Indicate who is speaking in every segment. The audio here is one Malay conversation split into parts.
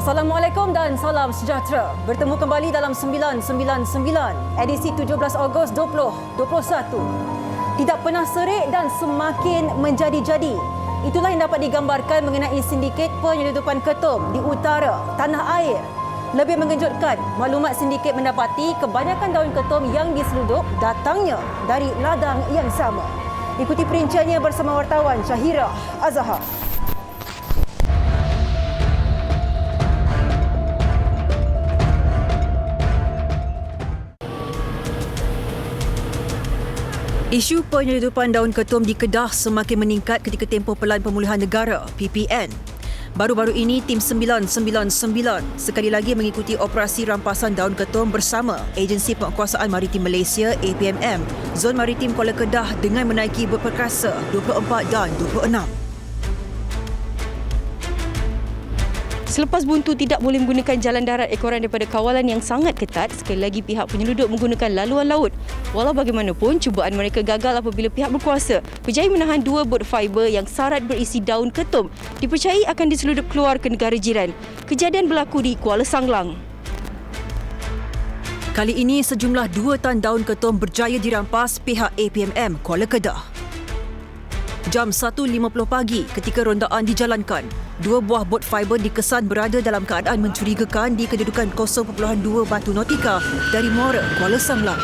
Speaker 1: Assalamualaikum dan salam sejahtera. Bertemu kembali dalam 999 edisi 17 Ogos 2021. Tidak pernah serik dan semakin menjadi-jadi. Itulah yang dapat digambarkan mengenai sindiket penyeludupan ketum di utara tanah air. Lebih mengejutkan, maklumat sindiket mendapati kebanyakan daun ketum yang diseludup datangnya dari ladang yang sama. Ikuti perinciannya bersama wartawan Syahira Azhar. Isu penyeludupan daun ketum di Kedah semakin meningkat ketika tempoh Pelan Pemulihan Negara (PPN). Baru-baru ini, Tim 999 sekali lagi mengikuti operasi rampasan daun ketum bersama Agensi Penguasaan Maritim Malaysia (APMM) Zon Maritim Kuala Kedah dengan menaiki bot perkasa 24 dan 26.
Speaker 2: Selepas buntu tidak boleh menggunakan jalan darat ekoran daripada kawalan yang sangat ketat, sekali lagi pihak penyeludup menggunakan laluan laut. Walau bagaimanapun, cubaan mereka gagal apabila pihak berkuasa berjaya menahan 2 bot fiber yang syarat berisi daun ketum dipercayai akan diseludup keluar ke negara jiran. Kejadian berlaku di Kuala Sanglang.
Speaker 1: Kali ini, sejumlah 2 tan daun ketum berjaya dirampas pihak APMM Kuala Kedah. Jam 1.50 pagi ketika rondaan dijalankan, 2 buah bot fiber dikesan berada dalam keadaan mencurigakan di kedudukan 0.2 Batu Nautika dari Muara Kuala Sanglang.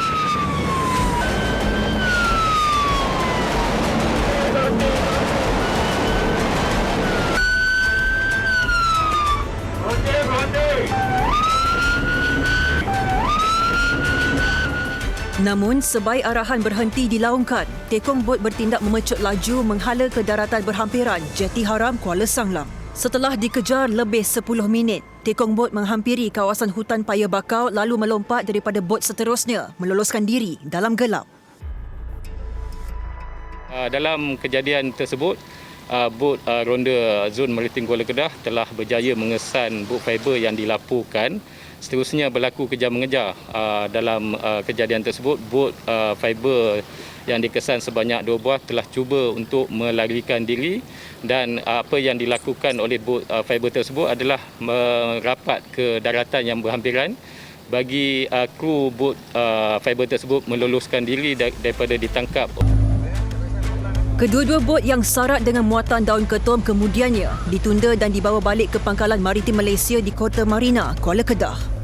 Speaker 1: Namun, sebaik arahan berhenti dilaungkan, tekong bot bertindak memecut laju menghala ke daratan berhampiran Jeti Haram Kuala Sanglang. Setelah dikejar lebih 10 minit, tekong bot menghampiri kawasan hutan paya bakau lalu melompat daripada bot seterusnya meloloskan diri dalam gelap.
Speaker 3: Dalam kejadian tersebut, bot ronda Zon Maritim Kuala Kedah telah berjaya mengesan bot fiber yang dilaporkan. Seterusnya berlaku kejar-mengejar. Dalam kejadian tersebut, bot fiber yang dikesan sebanyak 2 buah telah cuba untuk melarikan diri, dan apa yang dilakukan oleh bot fiber tersebut adalah merapat ke daratan yang berhampiran bagi kru bot fiber tersebut meloloskan diri daripada ditangkap.
Speaker 1: Kedua-dua bot yang syarat dengan muatan daun ketum kemudiannya ditunda dan dibawa balik ke Pangkalan Maritim Malaysia di Kota Marina, Kuala Kedah.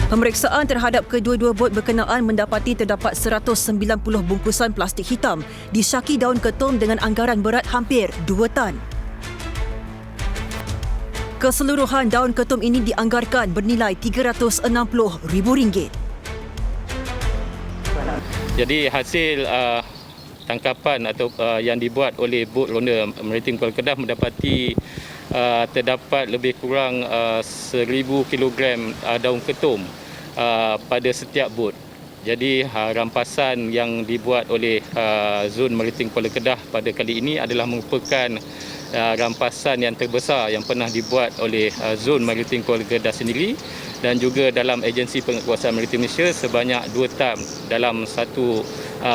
Speaker 1: Pemeriksaan terhadap kedua-dua bot berkenaan mendapati terdapat 190 bungkusan plastik hitam disyaki daun ketum dengan anggaran berat hampir 2 tan. Keseluruhan daun ketum ini dianggarkan bernilai RM360,000.
Speaker 3: Jadi hasil tangkapan atau yang dibuat oleh bot ronda Maritim Kuala Kedah mendapati terdapat lebih kurang 1,000 kilogram daun ketum pada setiap bot. Jadi rampasan yang dibuat oleh Zon Maritim Kuala Kedah pada kali ini adalah merupakan rampasan yang terbesar yang pernah dibuat oleh Zon Maritim Kuala Kedah sendiri dan juga dalam Agensi Penguasaan Maritim Malaysia sebanyak 2 tam dalam satu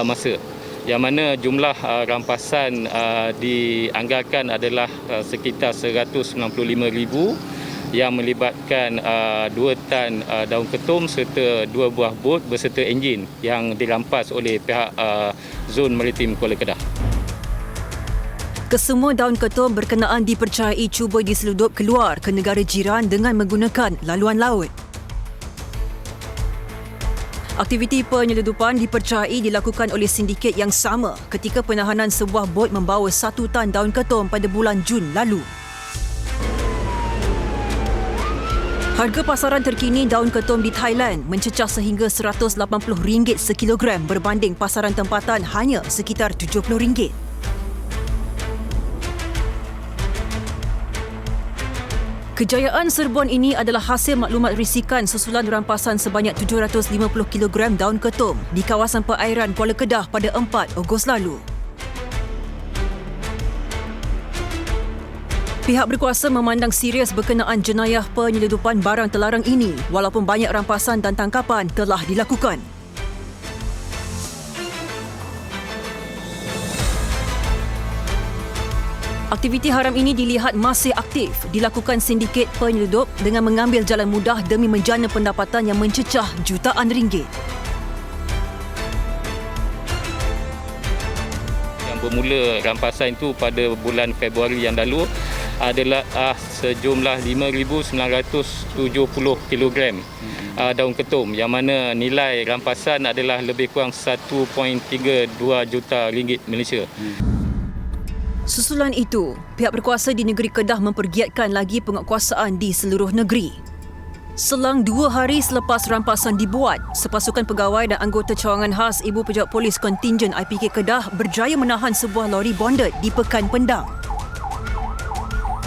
Speaker 3: masa. Yang mana jumlah rampasan dianggarkan adalah sekitar 195,000 yang melibatkan 2 tan daun ketum serta 2 buah bot beserta enjin yang dirampas oleh pihak Zon Maritim Kuala Kedah.
Speaker 1: Kesemua daun ketum berkenaan dipercayai cuba diseludup keluar ke negara jiran dengan menggunakan laluan laut. Aktiviti penyeludupan dipercayai dilakukan oleh sindiket yang sama ketika penahanan sebuah bot membawa 1 tan daun ketum pada bulan Jun lalu. Harga pasaran terkini daun ketum di Thailand mencecah sehingga RM180 sekilogram berbanding pasaran tempatan hanya sekitar RM70. Kejayaan serbuan ini adalah hasil maklumat risikan susulan rampasan sebanyak 750 kg daun ketum di kawasan perairan Kuala Kedah pada 4 Ogos lalu. Pihak berkuasa memandang serius berkenaan jenayah penyeludupan barang terlarang ini walaupun banyak rampasan dan tangkapan telah dilakukan. Aktiviti haram ini dilihat masih aktif dilakukan sindiket penyeludup dengan mengambil jalan mudah demi menjana pendapatan yang mencecah jutaan ringgit.
Speaker 3: Yang bermula rampasan itu pada bulan Februari yang lalu adalah sejumlah 5,970 kg daun ketum yang mana nilai rampasan adalah lebih kurang 1.32 juta ringgit Malaysia.
Speaker 1: Susulan itu, pihak berkuasa di negeri Kedah mempergiatkan lagi penguatkuasaan di seluruh negeri. Selang 2 hari selepas rampasan dibuat, sepasukan pegawai dan anggota cawangan khas Ibu Pejabat Polis Kontingen IPK Kedah berjaya menahan sebuah lori bonded di Pekan Pendang.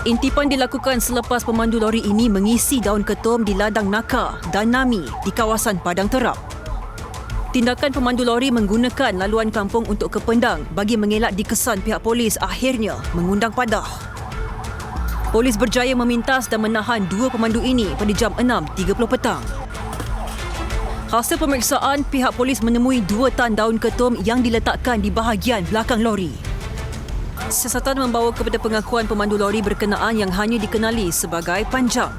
Speaker 1: Intipan dilakukan selepas pemandu lori ini mengisi daun ketum di ladang Naka dan Nami di kawasan Padang Terap. Tindakan pemandu lori menggunakan laluan kampung untuk ke Pendang bagi mengelak dikesan pihak polis akhirnya mengundang padah. Polis berjaya memintas dan menahan 2 pemandu ini pada jam 6.30 petang. Hasil pemeriksaan, pihak polis menemui 2 tan daun ketum yang diletakkan di bahagian belakang lori. Siasatan membawa kepada pengakuan pemandu lori berkenaan yang hanya dikenali sebagai Panjang.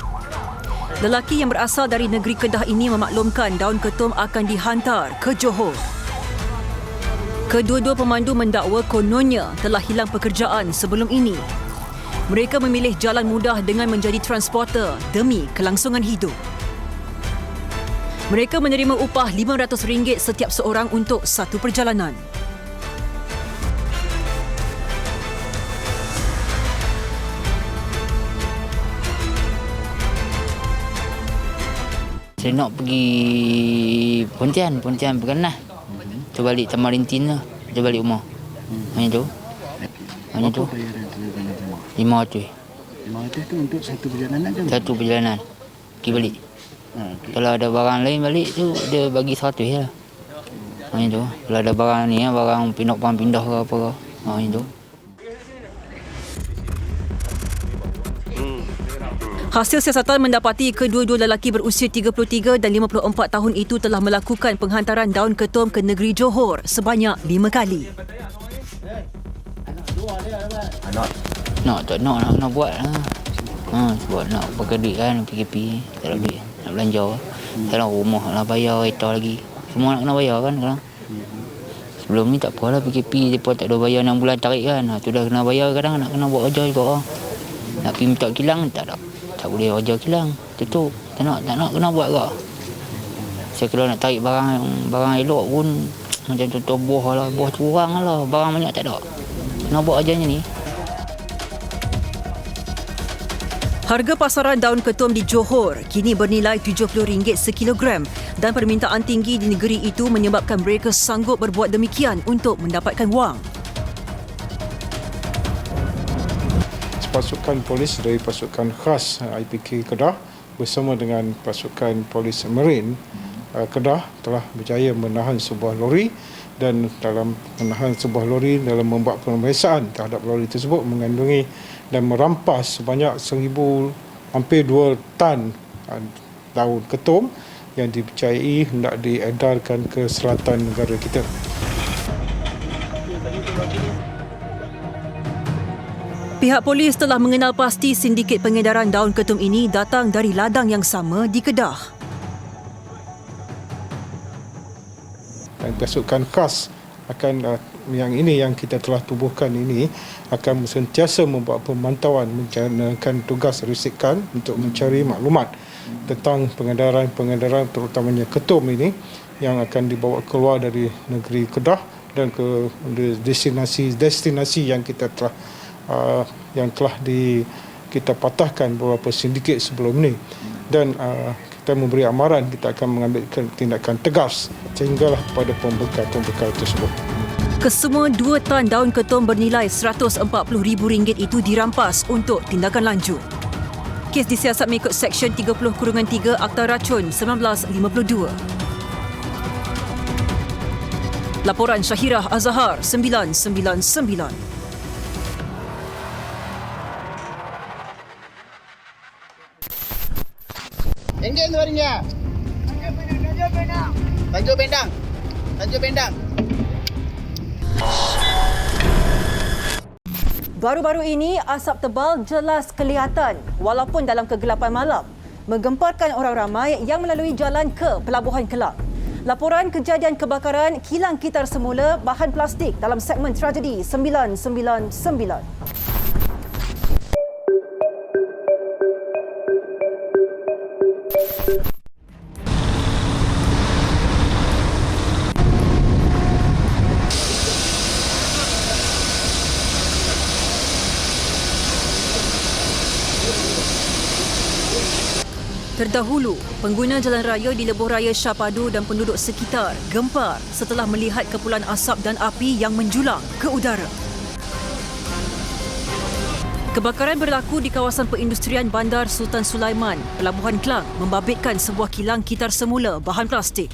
Speaker 1: Lelaki yang berasal dari negeri Kedah ini memaklumkan daun ketum akan dihantar ke Johor. Kedua-dua pemandu mendakwa kononnya telah hilang pekerjaan sebelum ini. Mereka memilih jalan mudah dengan menjadi transporter demi kelangsungan hidup. Mereka menerima upah RM500 setiap seorang untuk satu perjalanan.
Speaker 4: Saya nak pergi Pontian Perkenah. Kita balik Tamarintin lah. Kita balik rumah. Hanya tu. Hanya tu. RM500.
Speaker 5: RM500 tu untuk satu perjalanan ke?
Speaker 4: Satu perjalanan. Pergi balik.
Speaker 5: Okay.
Speaker 4: Kalau ada barang lain balik tu, dia bagi RM100 lah. Hanya tu. Kalau ada barang ni, barang pindah ke apa ke. Hanya tu.
Speaker 1: Hasil siasatan mendapati kedua-dua lelaki berusia 33 dan 54 tahun itu telah melakukan penghantaran daun ketum ke negeri Johor sebanyak 5 kali.
Speaker 4: Nak buat lah. Sebab nak pakai duit kan, PKP. Tak ada duit, nak belanja. Tak nak rumah, nak bayar kereta lagi. Semua nak kena bayar kan sekarang. Sebelum ni tak apalah PKP, mereka tak ada bayar 6 bulan tarik kan. Tu dah kena bayar kadang, nak kena buat kerja juga. Nak pergi minta kilang, tak ada. Tak boleh kerja kilang, tutup. Tak nak kena buat ke. Saya kalau nak tarik barang elok pun macam contoh buah lah, buah tu kurang lah, barang banyak tak ada. Kena buat kerjanya ni.
Speaker 1: Harga pasaran daun ketum di Johor kini bernilai RM70 sekilogram dan permintaan tinggi di negeri itu menyebabkan mereka sanggup berbuat demikian untuk mendapatkan wang.
Speaker 6: Pasukan polis dari pasukan khas IPK Kedah bersama dengan pasukan polis Marine Kedah telah berjaya menahan sebuah lori dan dalam menahan sebuah lori dalam membuat pemeriksaan terhadap lori tersebut mengandungi dan merampas sebanyak hampir 2 tan daun ketum yang dipercayai hendak diedarkan ke selatan negara kita.
Speaker 1: Pihak polis telah mengenal pasti sindiket pengedaran daun ketum ini datang dari ladang yang sama di Kedah.
Speaker 6: Dan pasukan khas akan yang kita telah tubuhkan ini akan sentiasa membuat pemantauan, menjalankan tugas risikan untuk mencari maklumat tentang pengedaran terutamanya ketum ini yang akan dibawa keluar dari negeri Kedah dan ke destinasi yang kita telah kita patahkan beberapa sindiket sebelum ni dan kita memberi amaran kita akan mengambil tindakan tegas sehinggalah kepada pembekal tersebut.
Speaker 1: Kesemua 2 tan daun ketum bernilai RM140,000 itu dirampas untuk tindakan lanjut. Kes disiasat mengikut Seksyen 30/3 Akta Racun 1952. Laporan Syahirah Azhar 999.
Speaker 7: Engine tu harinya. Tanjung Pendang.
Speaker 1: Baru-baru ini, asap tebal jelas kelihatan walaupun dalam kegelapan malam, menggemparkan orang ramai yang melalui jalan ke Pelabuhan Kelang. Laporan kejadian kebakaran kilang kitar semula bahan plastik dalam segmen tragedi 999. Terdahulu, pengguna jalan raya di Lebuh Raya Shah Padu dan penduduk sekitar gempar setelah melihat kepulan asap dan api yang menjulang ke udara. Kebakaran berlaku di kawasan perindustrian Bandar Sultan Sulaiman, Pelabuhan Kelang, membabitkan sebuah kilang kitar semula bahan plastik.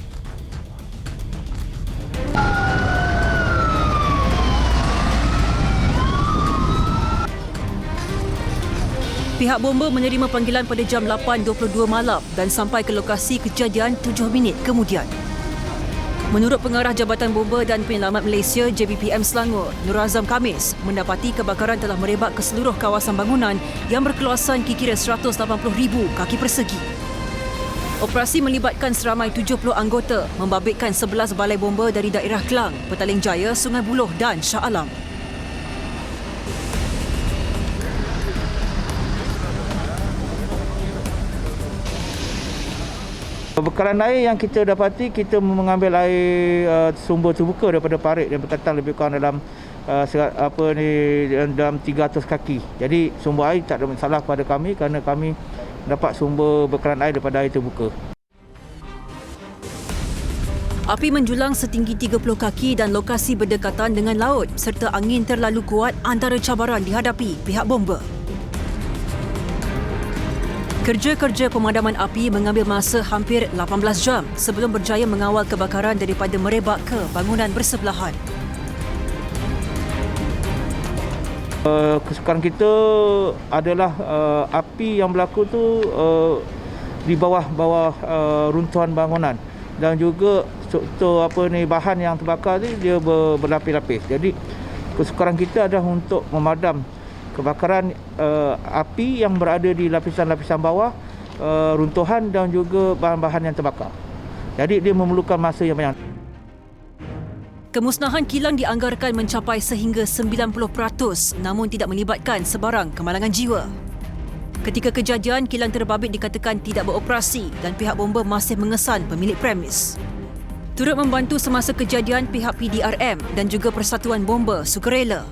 Speaker 1: Pihak bomba menerima panggilan pada jam 8.22 malam dan sampai ke lokasi kejadian 7 minit kemudian. Menurut Pengarah Jabatan Bomba dan Penyelamat Malaysia JBPM Selangor, Nur Azam Khamis, mendapati kebakaran telah merebak ke seluruh kawasan bangunan yang berkeluasan kira-kira 180,000 kaki persegi. Operasi melibatkan seramai 70 anggota, membabitkan 11 balai bomba dari daerah Kelang, Petaling Jaya, Sungai Buloh dan Shah Alam.
Speaker 7: Bekalan air yang kita dapati, kita mengambil air sumber terbuka daripada parit yang berkaitan lebih kurang dalam dalam 300 kaki. Jadi sumber air tak ada masalah pada kami kerana kami dapat sumber bekalan air daripada air terbuka.
Speaker 1: Api menjulang setinggi 30 kaki dan lokasi berdekatan dengan laut serta angin terlalu kuat antara cabaran dihadapi pihak bomba. Kerja-kerja pemadaman api mengambil masa hampir 18 jam sebelum berjaya mengawal kebakaran daripada merebak ke bangunan bersebelahan.
Speaker 7: Kesukaran kita adalah api yang berlaku tu di bawah runtuhan bangunan dan juga struktur bahan yang terbakar ni dia berlapis-lapis. Jadi kesukaran kita adalah untuk memadam kebakaran api yang berada di lapisan-lapisan bawah, runtuhan dan juga bahan-bahan yang terbakar. Jadi dia memerlukan masa yang banyak.
Speaker 1: Kemusnahan kilang dianggarkan mencapai sehingga 90% namun tidak melibatkan sebarang kemalangan jiwa. Ketika kejadian, kilang terbabit dikatakan tidak beroperasi dan pihak bomba masih mengesan pemilik premis. Turut membantu semasa kejadian pihak PDRM dan juga Persatuan Bomba Sukarela.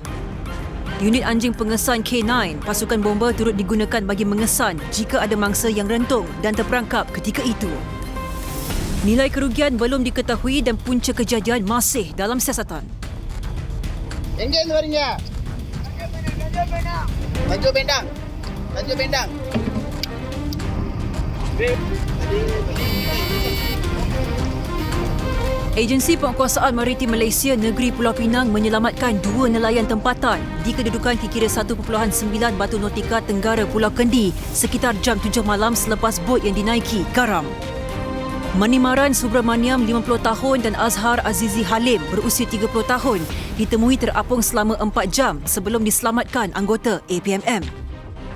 Speaker 1: Unit anjing pengesan K9 pasukan bomba turut digunakan bagi mengesan jika ada mangsa yang rentung dan terperangkap ketika itu. Nilai kerugian belum diketahui dan punca kejadian masih dalam siasatan.
Speaker 8: Enggak suaranya. Baju bendang. Baju bendang.
Speaker 1: Agensi Penguasaan Maritim Malaysia Negeri Pulau Pinang menyelamatkan 2 nelayan tempatan di kedudukan kira 1.9 Batu Nautika Tenggara Pulau Kendi sekitar jam 7 malam selepas bot yang dinaiki garam. Manimaran Subramaniam 50 tahun dan Azhar Azizi Halim berusia 30 tahun ditemui terapung selama 4 jam sebelum diselamatkan anggota APMM.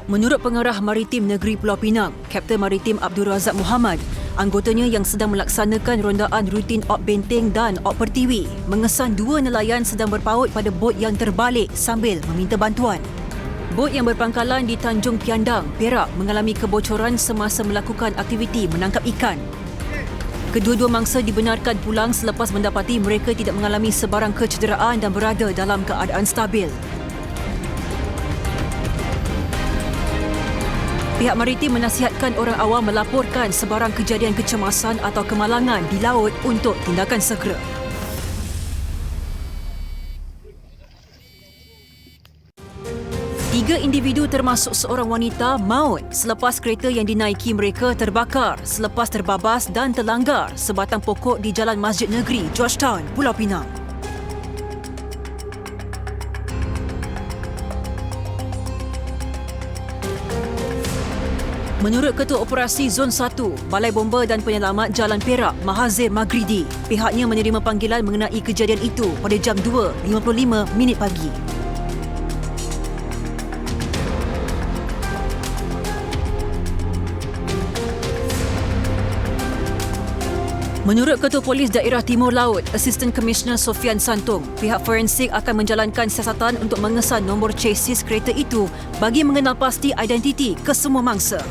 Speaker 1: Menurut Pengarah Maritim Negeri Pulau Pinang, Kapten Maritim Abdul Razak Muhammad, anggotanya yang sedang melaksanakan rondaan rutin Op Benteng dan Op Pertiwi mengesan 2 nelayan sedang berpaut pada bot yang terbalik sambil meminta bantuan. Bot yang berpangkalan di Tanjung Piandang, Perak mengalami kebocoran semasa melakukan aktiviti menangkap ikan. Kedua-dua mangsa dibenarkan pulang selepas mendapati mereka tidak mengalami sebarang kecederaan dan berada dalam keadaan stabil. Pihak maritim menasihatkan orang awam melaporkan sebarang kejadian kecemasan atau kemalangan di laut untuk tindakan segera. Tiga individu termasuk seorang wanita maut selepas kereta yang dinaiki mereka terbakar selepas terbabas dan terlanggar sebatang pokok di Jalan Masjid Negeri, Georgetown, Pulau Pinang. Menurut Ketua Operasi Zon 1, Balai Bomba dan Penyelamat Jalan Perak, Mahazir Maghridi, pihaknya menerima panggilan mengenai kejadian itu pada jam 2.55 pagi. Menurut Ketua Polis Daerah Timur Laut, Assistant Commissioner Sofian Santung, pihak forensik akan menjalankan siasatan untuk mengesan nombor chassis kereta itu bagi mengenal pasti identiti kesemua mangsa.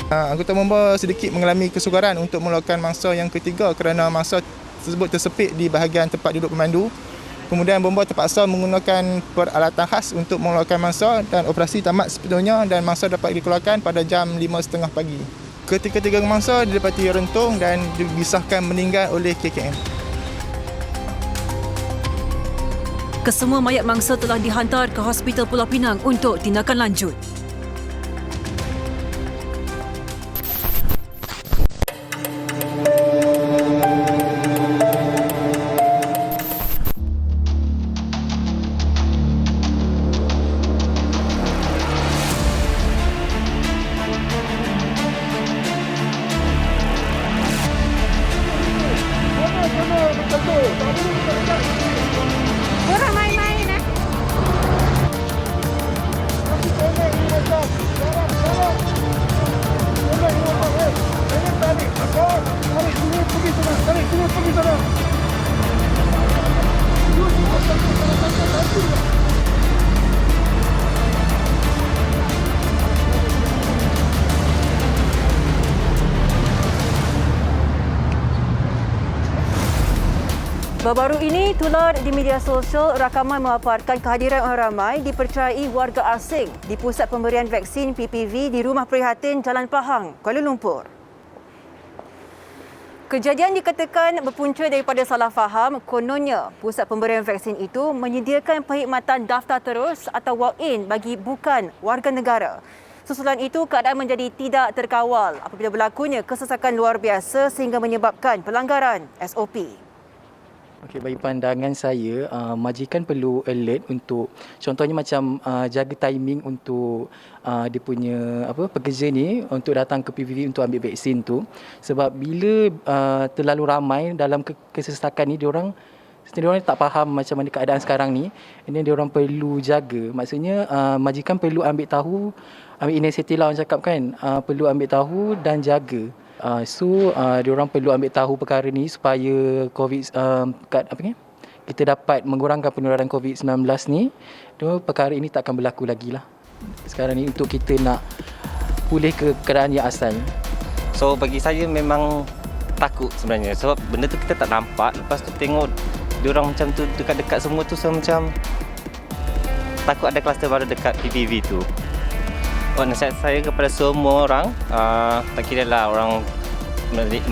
Speaker 9: Anggota bomba sedikit mengalami kesukaran untuk melakukan mangsa yang ketiga kerana mangsa tersebut tersepit di bahagian tempat duduk pemandu. Kemudian bomba terpaksa menggunakan peralatan khas untuk melakukan mangsa dan operasi tamat sepenuhnya dan mangsa dapat dikeluarkan pada jam 5.30 pagi. Ketiga-tiga mangsa didapati rentung dan disahkan meninggal oleh KKM.
Speaker 1: Kesemua mayat mangsa telah dihantar ke Hospital Pulau Pinang untuk tindakan lanjut. Baru-baru ini tular di media sosial rakaman memaparkan kehadiran orang ramai dipercayai warga asing di pusat pemberian vaksin PPV di Rumah Prihatin Jalan Pahang, Kuala Lumpur. Kejadian dikatakan berpunca daripada salah faham. Kononnya, pusat pemberian vaksin itu menyediakan perkhidmatan daftar terus atau walk-in bagi bukan warga negara. Susulan itu, keadaan menjadi tidak terkawal apabila berlakunya kesesakan luar biasa sehingga menyebabkan pelanggaran SOP.
Speaker 10: Okey, bagi pandangan saya, majikan perlu alert untuk contohnya macam jaga timing untuk dia punya pekerja ni untuk datang ke PVV untuk ambil vaksin tu. Sebab bila terlalu ramai dalam kesesakan ni, diorang tak faham macam mana keadaan sekarang ni. Ini diorang perlu jaga. Maksudnya majikan perlu ambil inisiatif lah orang cakap kan. Perlu ambil tahu dan jaga. Diorang perlu ambil tahu perkara ni supaya kita dapat mengurangkan penularan COVID-19 ni. Perkara ini tak akan berlaku lagi lah. Sekarang ni untuk kita nak pulih ke keadaan yang asal.
Speaker 11: So bagi saya memang takut sebenarnya sebab benda tu kita tak nampak. Lepas tu tengok diorang macam tu dekat-dekat semua tu, so macam takut ada kluster baru dekat PPV tu. Nasihat saya kepada semua orang, tak kira lah orang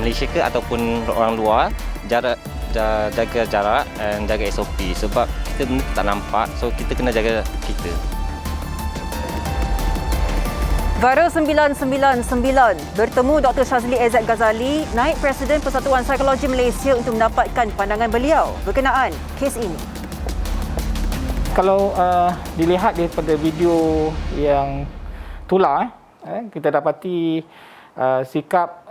Speaker 11: Malaysia ke ataupun orang luar, jaga jarak dan jaga SOP sebab kita benda tak nampak, so kita kena jaga kita.
Speaker 1: Viral 999 bertemu Dr. Shazli Izzat Ghazali, Naib Presiden Persatuan Psikologi Malaysia untuk mendapatkan pandangan beliau berkenaan kes ini.
Speaker 7: Kalau dilihat daripada video yang tular, kita dapati sikap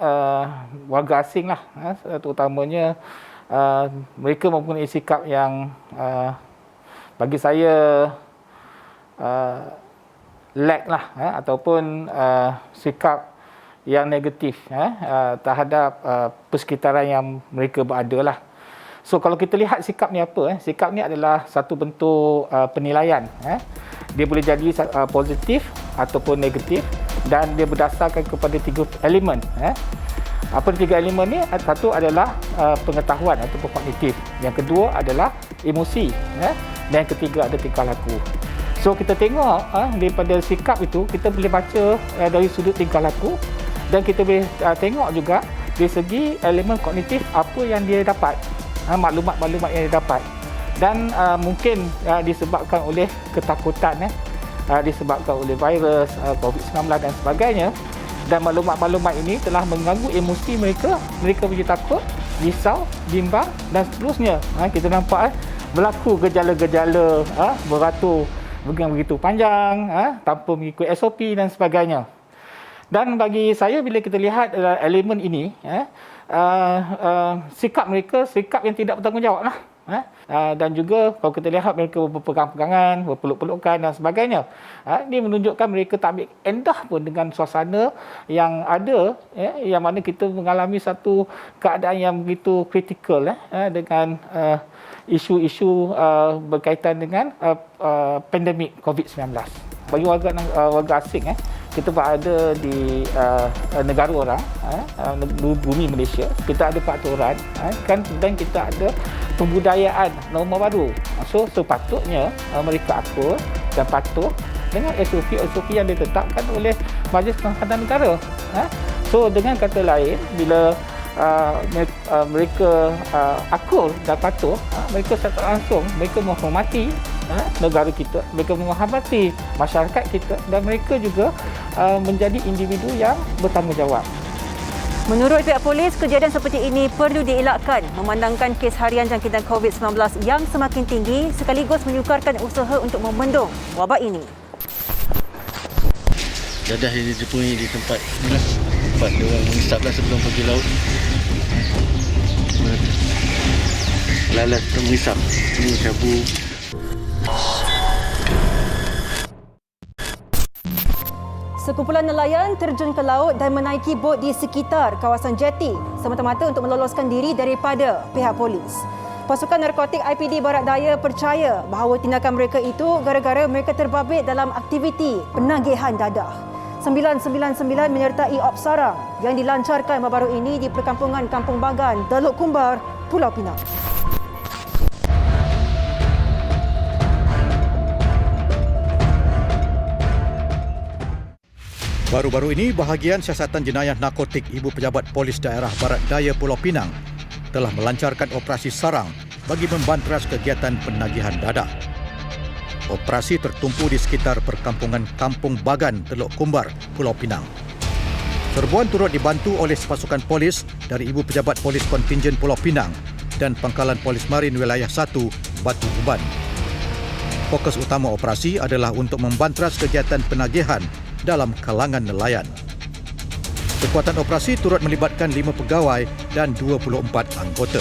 Speaker 7: warga asing lah, terutamanya mereka mempunyai sikap yang bagi saya lag lah, ataupun sikap yang negatif terhadap persekitaran yang mereka berada lah. So kalau kita lihat sikap ni apa, sikap ni adalah satu bentuk penilaian. Dia boleh jadi positif ataupun negatif dan dia berdasarkan kepada 3 elemen. Apa 3 elemen ni? Satu adalah pengetahuan ataupun kognitif. Yang kedua adalah emosi. Dan yang ketiga ada tingkah laku. So kita tengok daripada sikap itu, kita boleh baca dari sudut tingkah laku dan kita boleh tengok juga dari segi elemen kognitif apa yang dia dapat, maklumat-maklumat yang dia dapat. Dan mungkin disebabkan oleh ketakutan, disebabkan oleh virus, COVID-19 dan sebagainya. Dan maklumat-maklumat ini telah mengganggu emosi mereka. Mereka menjadi takut, risau, bimbang dan seterusnya. Kita nampak berlaku gejala-gejala beratur begitu panjang, tanpa mengikut SOP dan sebagainya. Dan bagi saya bila kita lihat elemen ini, sikap mereka sikap yang tidak bertanggungjawab lah. Dan juga kalau kita lihat mereka berpegang-pegangan, berpeluk-pelukan dan sebagainya. Ini menunjukkan mereka tak ambil endah pun dengan suasana yang ada, yang mana kita mengalami satu keadaan yang begitu kritikal dengan isu-isu berkaitan dengan pandemik COVID-19. Bagi warga asing, kita berada di negara orang, bumi Malaysia, kita ada peraturan, dan kita ada pembudayaan norma baru. So sepatutnya mereka akur dan patuh dengan SOP yang ditetapkan oleh Majlis Perangkatan Negara. So dengan kata lain, bila mereka akur dan patuh, mereka secara langsung mereka menghormati negara kita, mereka menghormati masyarakat kita, dan mereka juga menjadi individu yang bertanggungjawab.
Speaker 1: Menurut pihak polis, kejadian seperti ini perlu dielakkan memandangkan kes harian jangkitan COVID-19 yang semakin tinggi sekaligus menyukarkan usaha untuk membendung wabak ini.
Speaker 5: Dadah yang dijumpai di tempat ni lah. Tempat dia orang mengisaplah sebelum pergi laut. Lalat untuk mengisap. Ini Syabu.
Speaker 1: Sekumpulan nelayan terjun ke laut dan menaiki bot di sekitar kawasan jeti semata-mata untuk meloloskan diri daripada pihak polis. Pasukan Narkotik IPD Barat Daya percaya bahawa tindakan mereka itu gara-gara mereka terbabit dalam aktiviti penagihan dadah. 999 menyertai op sarang yang dilancarkan baru-baru ini di perkampungan Kampung Bagan, Teluk Kumbar, Pulau Pinang.
Speaker 12: Baru-baru ini, bahagian siasatan jenayah narkotik Ibu Pejabat Polis Daerah Barat Daya Pulau Pinang telah melancarkan operasi sarang bagi membantras kegiatan penagihan dadah. Operasi tertumpu di sekitar perkampungan Kampung Bagan, Teluk Kumbar, Pulau Pinang. Serbuan turut dibantu oleh pasukan polis dari Ibu Pejabat Polis Kontingen Pulau Pinang dan Pangkalan Polis Marin Wilayah 1, Batu Uban. Fokus utama operasi adalah untuk membantras kegiatan penagihan dalam kalangan nelayan. Kekuatan operasi turut melibatkan 5 pegawai dan 24 anggota.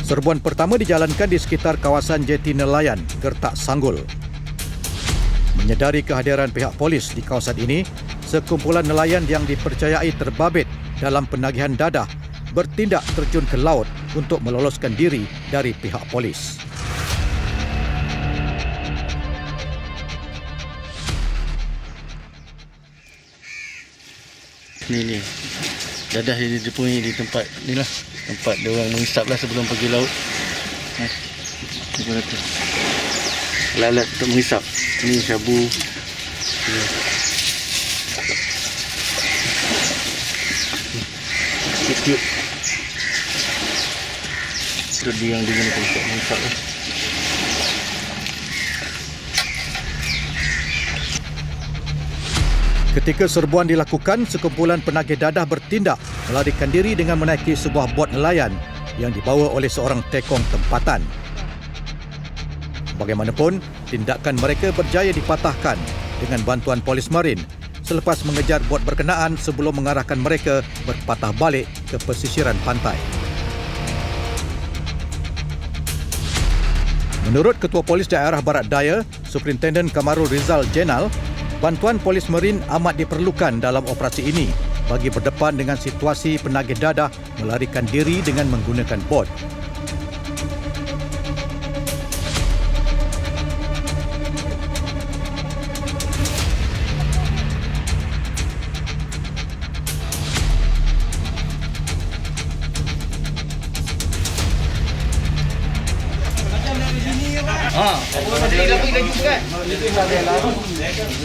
Speaker 12: Serbuan pertama dijalankan di sekitar kawasan jeti nelayan Gertak Sanggul. Menyedari kehadiran pihak polis di kawasan ini, sekumpulan nelayan yang dipercayai terbabit dalam penagihan dadah bertindak terjun ke laut untuk meloloskan diri dari pihak polis.
Speaker 5: Ni. Dadah yang dijumpai di tempat ni lah. Tempat dia orang mengisaplah sebelum pergi laut. Apa tu? Lalat untuk mengisap. Ni Syabu. Cute. Itu dia yang digunakan untuk mengisap lah.
Speaker 12: Ketika serbuan dilakukan, sekumpulan penagih dadah bertindak melarikan diri dengan menaiki sebuah bot nelayan yang dibawa oleh seorang tekong tempatan. Bagaimanapun, tindakan mereka berjaya dipatahkan dengan bantuan polis marin selepas mengejar bot berkenaan sebelum mengarahkan mereka berpatah balik ke pesisiran pantai. Menurut Ketua Polis Daerah Barat Daya, Superintenden Kamarul Rizal Jenal, bantuan polis marin amat diperlukan dalam operasi ini bagi berdepan dengan situasi penagih dadah melarikan diri dengan menggunakan bot.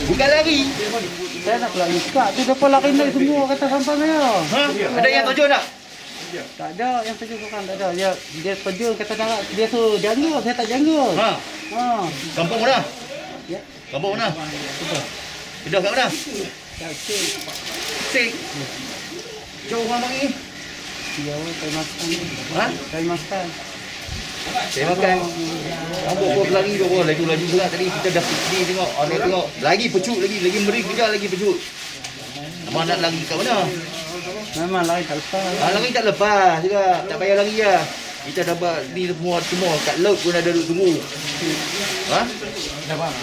Speaker 8: Bukan lari.
Speaker 7: Saya nak lari kat tu depan lari naik semua kata sampah saya.
Speaker 8: Ada yang terjun tak?
Speaker 7: Tak ada yang terjun bukan tak ada. Dia terjun kata darat dia tu janggut, saya tak janggut.
Speaker 8: Kampung mana?
Speaker 7: Ya.
Speaker 8: Kampung mana? Sudah kat mana? Sing. Jauh orang ni. Ha? Saya makan. Rambut pun lari tu. Laju-laju juga tadi. Kita dah pergi tengok. Orang tengok. Lagi pecut lagi. Lagi meri kejar lagi pecut. Abang nak lari kat mana?
Speaker 13: Memang lari tak lepas.
Speaker 8: Lari tak lepas juga. Tak payah lari lah. Kita dapat ni semua. Kat laut pun ada duduk tunggu. Ha?
Speaker 13: Dah bang.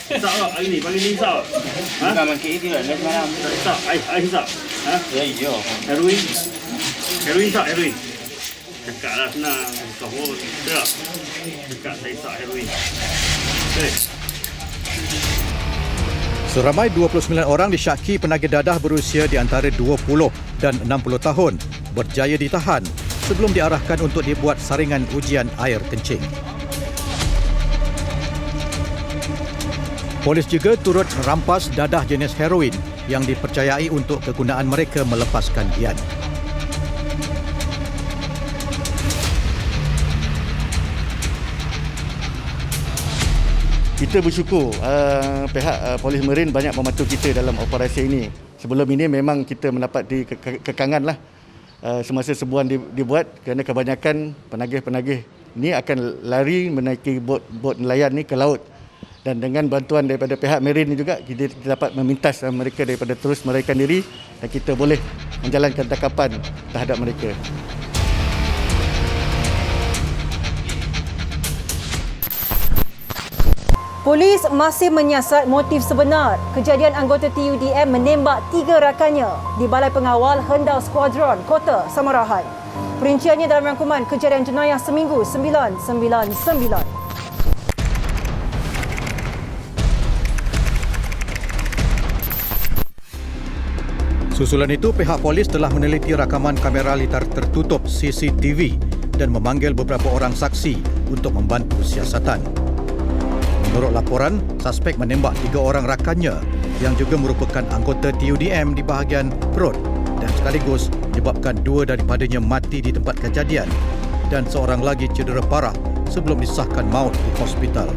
Speaker 13: Hisap tak hari ni? Pagi ni hisap? Ha? Bukan makin ini lah. Dah semalam. Tak hisap? Air hisap? Ha? Ya. Heroin? Heroin tak? Heroin? Cakap lah senang. Hisap pun. Tak? Cakap tak hisap heroin. Okay.
Speaker 12: Seramai 29 orang disyaki penagih dadah berusia di antara 20 dan 60 tahun berjaya ditahan sebelum diarahkan untuk dibuat saringan ujian air kencing. Polis juga turut merampas dadah jenis heroin yang dipercayai untuk kegunaan mereka melepaskan gian.
Speaker 5: Kita bersyukur pihak Polis Marine banyak membantu kita dalam operasi ini. Sebelum ini memang kita mendapat kekangan lah semasa sebuan dibuat kerana kebanyakan penagih-penagih ni akan lari menaiki bot nelayan ni ke laut. Dan dengan bantuan daripada pihak Marine ni juga kita dapat memintas mereka daripada terus melarikan diri dan kita boleh menjalankan tangkapan terhadap mereka.
Speaker 1: Polis masih menyiasat motif sebenar kejadian anggota TUDM menembak 3 rakannya di Balai Pengawal Hendau Skuadron Kota Samarahan. Perinciannya dalam rangkuman kejadian jenayah seminggu 999.
Speaker 12: Susulan itu, pihak polis telah meneliti rakaman kamera litar tertutup CCTV dan memanggil beberapa orang saksi untuk membantu siasatan. Menurut laporan, suspek menembak 3 orang rakannya yang juga merupakan anggota TUDM di bahagian perut dan sekaligus menyebabkan 2 daripadanya mati di tempat kejadian dan seorang lagi cedera parah sebelum disahkan maut di hospital.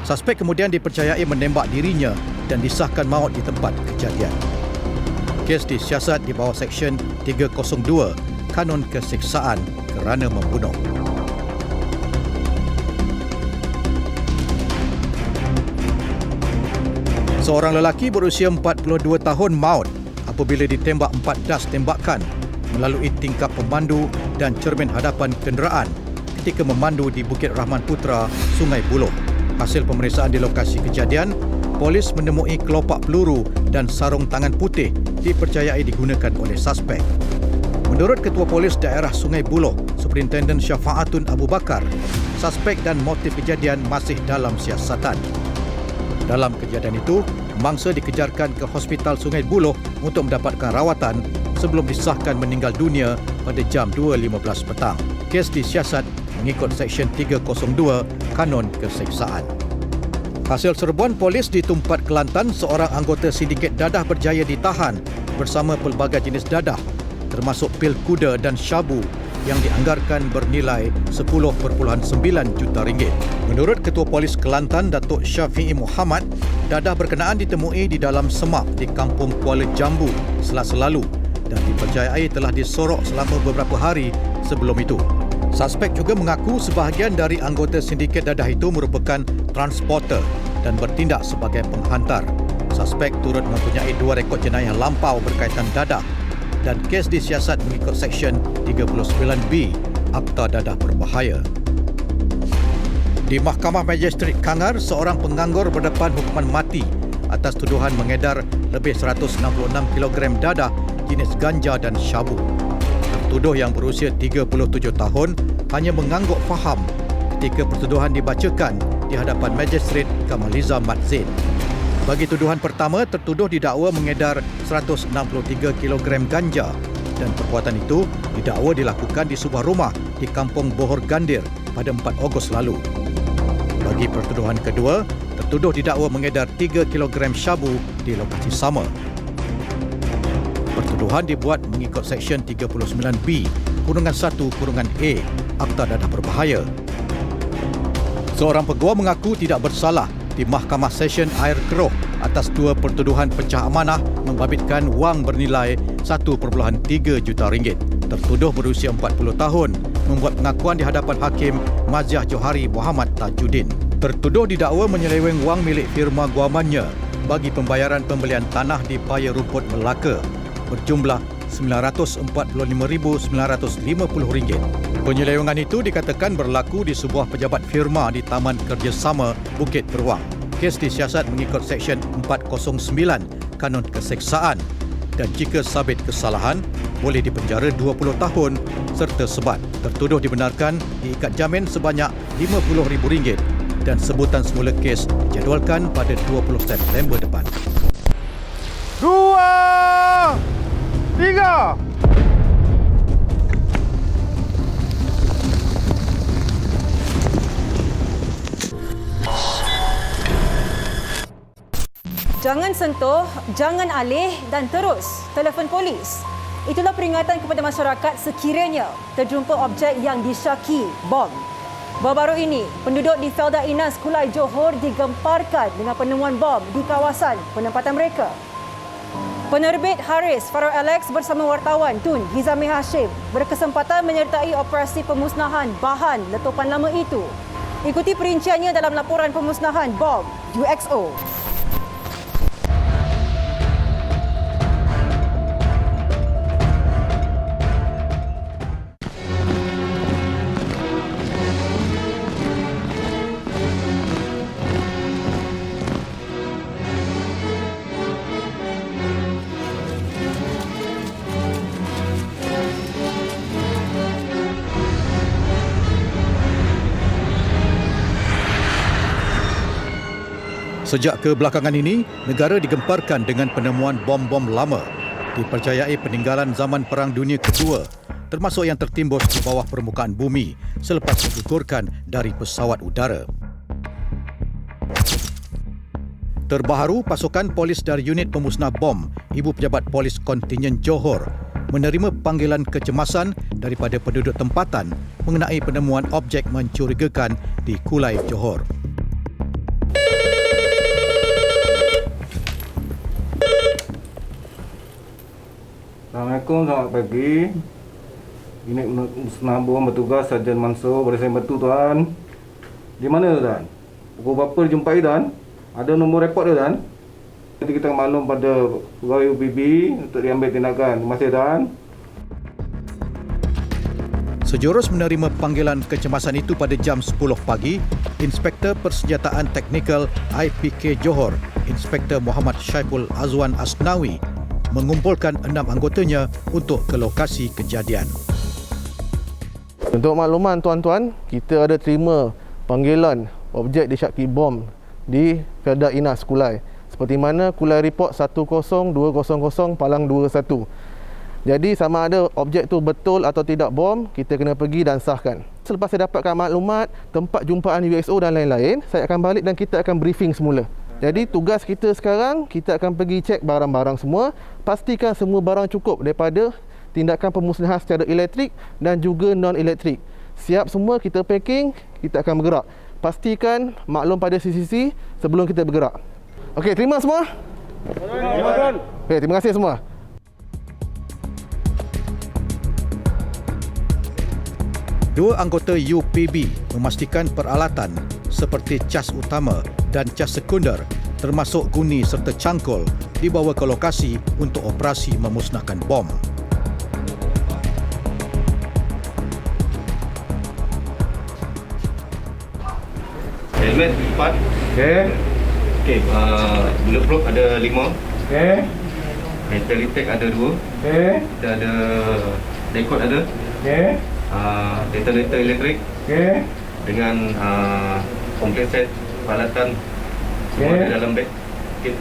Speaker 12: Suspek kemudian dipercayai menembak dirinya dan disahkan maut di tempat kejadian. Kes disiasat di bawah Seksyen 302 Kanun Keseksaan kerana membunuh. Seorang lelaki berusia 42 tahun maut apabila ditembak 4 das tembakan melalui tingkap pemandu dan cermin hadapan kenderaan ketika memandu di Bukit Rahman Putra, Sungai Buloh. Hasil pemeriksaan di lokasi kejadian, polis menemui kelopak peluru dan sarung tangan putih dipercayai digunakan oleh suspek. Menurut Ketua Polis Daerah Sungai Buloh, Superintenden Syafaatun Abu Bakar, suspek dan motif kejadian masih dalam siasatan. Dalam kejadian itu, mangsa dikejarkan ke Hospital Sungai Buloh untuk mendapatkan rawatan sebelum disahkan meninggal dunia pada jam 2.15 petang. Kes disiasat mengikut Seksyen 302 Kanun Keseksaan. Hasil serbuan polis di Tumpat Kelantan, seorang anggota sindiket dadah berjaya ditahan bersama pelbagai jenis dadah termasuk pil kuda dan syabu yang dianggarkan bernilai 10.9 juta ringgit. Menurut Ketua Polis Kelantan, Datuk Syafi'i Muhammad, dadah berkenaan ditemui di dalam semak di Kampung Kuala Jambu Selasa lalu dan dipercayai telah disorok selama beberapa hari sebelum itu. Suspek juga mengaku sebahagian dari anggota sindiket dadah itu merupakan transporter dan bertindak sebagai penghantar. Suspek turut mempunyai 2 rekod jenayah lampau berkaitan dadah dan kes disiasat mengikut Seksyen 39B Akta Dadah Berbahaya. Di Mahkamah Magistrate Kangar, seorang penganggur berdepan hukuman mati atas tuduhan mengedar lebih 166 kg dadah jenis ganja dan syabu. Tertuduh yang berusia 37 tahun hanya mengangguk faham ketika pertuduhan dibacakan di hadapan Magistrate Kamaliza Mat Zain. Bagi tuduhan pertama, tertuduh didakwa mengedar 163 kg ganja dan perbuatan itu didakwa dilakukan di sebuah rumah di Kampung Bohor Gandir pada 4 Ogos lalu. Bagi pertuduhan kedua, tertuduh didakwa mengedar 3 kg syabu di lokasi sama. Pertuduhan dibuat mengikut Seksyen 39B (1)(a) Akta Dadah Berbahaya. Seorang peguam mengaku tidak bersalah di Mahkamah Session Air Keroh atas 2 pertuduhan pecah amanah membabitkan wang bernilai 1.3 juta ringgit. Tertuduh berusia 40 tahun membuat pengakuan di hadapan Hakim Maziah Johari Muhammad Tajuddin. Tertuduh didakwa menyeleweng wang milik firma guamannya bagi pembayaran pembelian tanah di Paya Rumput Melaka berjumlah RM945,950. Penyelewengan itu dikatakan berlaku di sebuah pejabat firma di Taman Kerjasama Bukit Beruang. Kes disiasat mengikut Seksyen 409 Kanun Keseksaan dan jika sabit kesalahan boleh dipenjara 20 tahun serta sebat. Tertuduh dibenarkan diikat jamin sebanyak RM50,000 dan sebutan semula kes dijadualkan pada 20 September depan.
Speaker 14: 2, 3.
Speaker 1: Jangan sentuh, jangan alih dan terus telefon polis. Itulah peringatan kepada masyarakat sekiranya terjumpa objek yang disyaki bom. Baru-baru ini, penduduk di Felda Inas, Kulai Johor digemparkan dengan penemuan bom di kawasan penempatan mereka. Penerbit Haris Farah Alex bersama wartawan Tun Hizami Hashim berkesempatan menyertai operasi pemusnahan bahan letupan lama itu. Ikuti perinciannya dalam laporan pemusnahan bom UXO.
Speaker 12: Sejak kebelakangan ini, negara digemparkan dengan penemuan bom-bom lama. Dipercayai peninggalan zaman Perang Dunia Kedua, termasuk yang tertimbus di bawah permukaan bumi selepas digugurkan dari pesawat udara. Terbaharu, pasukan polis dari Unit Pemusnah Bom, Ibu Pejabat Polis Kontingen Johor, menerima panggilan kecemasan daripada penduduk tempatan mengenai penemuan objek mencurigakan di Kulai Johor.
Speaker 15: Assalamualaikum, selamat pagi. Unit Pemusnah Bom bertugas Sarjan Mansur, boleh saya bantu tuan? Di mana tuan? Pukul berapa dijumpai tuan? Ada nombor report dia tuan? Nanti kita maklum pada pegawai UPB untuk diambil tindakan. Terima kasih tuan.
Speaker 12: Sejurus menerima panggilan kecemasan itu pada jam 10 pagi, Inspektor Persenjataan Teknikal IPK Johor, Inspektor Muhammad Syaiful Azwan Asnawi, mengumpulkan 6 anggotanya untuk ke lokasi kejadian.
Speaker 16: Untuk makluman tuan-tuan, kita ada terima panggilan objek disyaki bom di Felda Inas, Kulai. Seperti mana Kulai Report 10200 Palang 21. Jadi sama ada objek tu betul atau tidak bom, kita kena pergi dan sahkan. Selepas saya dapatkan maklumat, tempat jumpaan UXO dan lain-lain, saya akan balik dan kita akan briefing semula. Jadi tugas kita sekarang, kita akan pergi cek barang-barang semua, pastikan semua barang cukup daripada tindakan pemusnahan secara elektrik dan juga non-elektrik. Siap semua, kita packing, kita akan bergerak. Pastikan maklum pada CCC sebelum kita bergerak. Okey, terima semua? Okey, terima kasih semua.
Speaker 12: Dua anggota UPB memastikan peralatan seperti cas utama dan cas sekunder termasuk guni serta cangkul dibawa ke lokasi untuk operasi memusnahkan bom.
Speaker 17: Helmet 4. Okey. Okey, bulletproof ada 5. Okey. Metallic ada 2. Okey. Kita ada dekod ada. Okey. Detonator elektrik. Okey. Dengan komplit set peralatan semua ada dalam beg. Okey.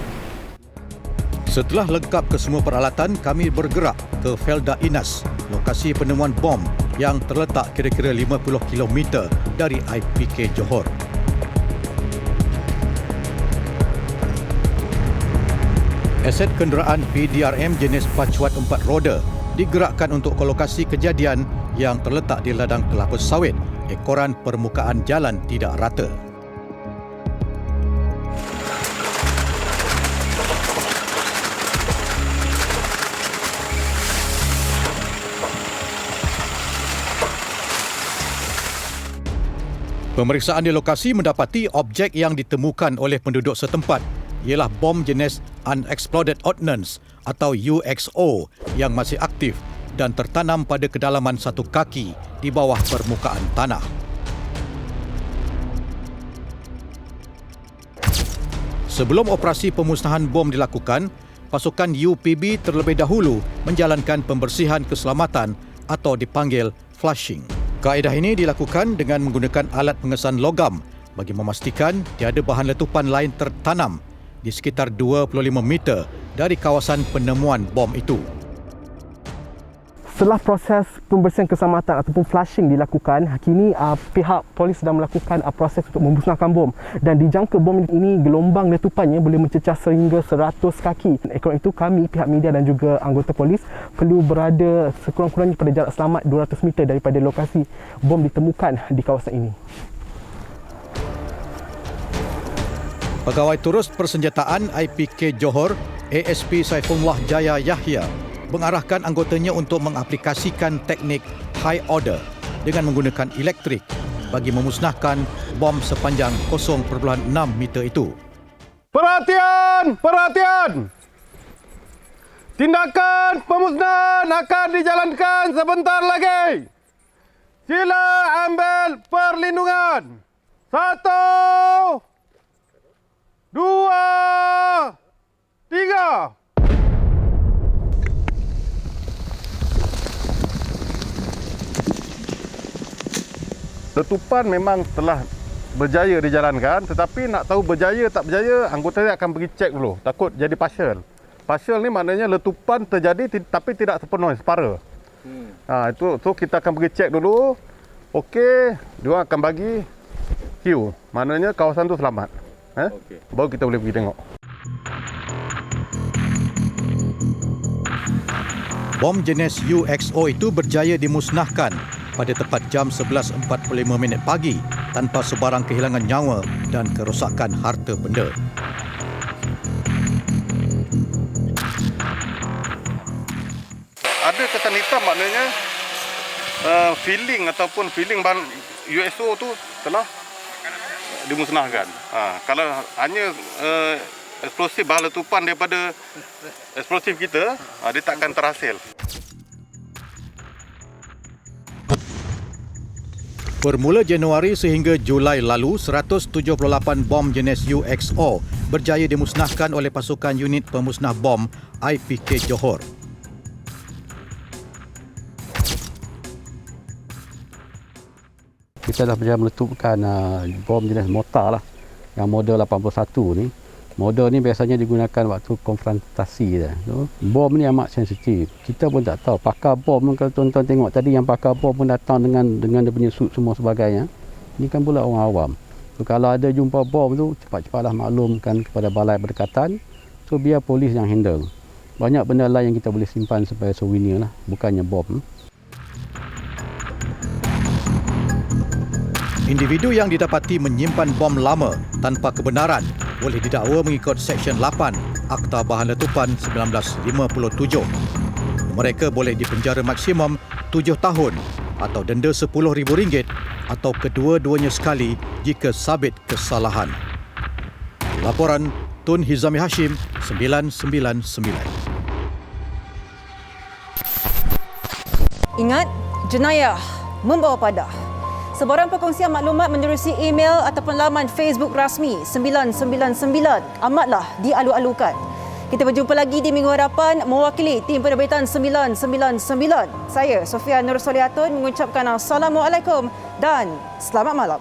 Speaker 12: Setelah lengkap kesemua peralatan, kami bergerak ke Felda Inas, lokasi penemuan bom yang terletak kira-kira 50 km dari IPK Johor. Aset kenderaan PDRM jenis pacuat 4 roda digerakkan untuk ke lokasi kejadian yang terletak di ladang kelapa sawit, ekoran permukaan jalan tidak rata. Pemeriksaan di lokasi mendapati objek yang ditemukan oleh penduduk setempat ialah bom jenis Unexploded Ordnance atau UXO yang masih aktif dan tertanam pada kedalaman 1 kaki di bawah permukaan tanah. Sebelum operasi pemusnahan bom dilakukan, pasukan UPB terlebih dahulu menjalankan pembersihan keselamatan atau dipanggil flushing. Kaedah ini dilakukan dengan menggunakan alat pengesan logam bagi memastikan tiada bahan letupan lain tertanam di sekitar 25 meter dari kawasan penemuan bom itu.
Speaker 18: Setelah proses pembersihan keselamatan ataupun flushing dilakukan, kini pihak polis sedang melakukan proses untuk memusnahkan bom dan dijangka bom ini gelombang letupannya boleh mencecah sehingga 100 kaki. Kerana itu kami, pihak media dan juga anggota polis perlu berada sekurang-kurangnya pada jarak selamat 200 meter daripada lokasi bom ditemukan di kawasan ini.
Speaker 12: Pegawai Turus Persenjataan IPK Johor, ASP Saifullah Jaya Yahya, mengarahkan anggotanya untuk mengaplikasikan teknik high order dengan menggunakan elektrik bagi memusnahkan bom sepanjang 0.6 meter itu.
Speaker 14: Perhatian! Perhatian! Tindakan pemusnahan akan dijalankan sebentar lagi. Sila ambil perlindungan. 1, 2, 3. Letupan memang telah berjaya dijalankan, tetapi nak tahu berjaya tak berjaya, anggota akan pergi cek dulu. Takut jadi partial. Partial ni maknanya letupan terjadi tapi tidak sepenuhnya, separa. Itu kita akan pergi cek dulu. Okey, dia akan bagi Q. Maknanya kawasan tu selamat. Baru kita boleh pergi tengok.
Speaker 12: Bom jenis UXO itu berjaya dimusnahkan pada tepat jam 11.45 pagi tanpa sebarang kehilangan nyawa dan kerosakan harta benda.
Speaker 14: Ada kesan hitam maknanya feeling bahan UXO tu telah dimusnahkan. Kalau hanya eksplosif bahan letupan daripada eksplosif kita, dia takkan terhasil.
Speaker 12: Bermula Januari sehingga Julai lalu, 178 bom jenis UXO berjaya dimusnahkan oleh pasukan unit pemusnah bom IPK Johor.
Speaker 19: Kita dah berjaya meletupkan bom jenis mortar lah, yang model 81 ni. Model ni biasanya digunakan waktu konfrontasi dah. Bom ni amat sensitif. Kita pun tak tahu. Pakar bom, kalau tuan-tuan tengok tadi yang pakar bom pun datang dengan dia punya suit semua sebagainya. Ini kan pula orang awam. So, kalau ada jumpa bom tu, cepat-cepatlah maklumkan kepada balai berdekatan. So biar polis yang handle. Banyak benda lain yang kita boleh simpan sebagai souvenir lah, bukannya bom.
Speaker 12: Individu yang didapati menyimpan bom lama tanpa kebenaran boleh didakwa mengikut Seksyen 8 Akta Bahan Letupan 1957. Mereka boleh dipenjara maksimum 7 tahun atau denda RM10,000 atau kedua-duanya sekali jika sabit kesalahan. Laporan Tun Hizami Hashim, 999.
Speaker 1: Ingat, jenayah membawa padah. Sebarang perkongsian maklumat menerusi email ataupun laman Facebook rasmi 999 amatlah dialu-alukan. Kita berjumpa lagi di minggu hadapan mewakili tim penerbitan 999. Saya Sofia Nur Solihatun mengucapkan Assalamualaikum dan selamat malam.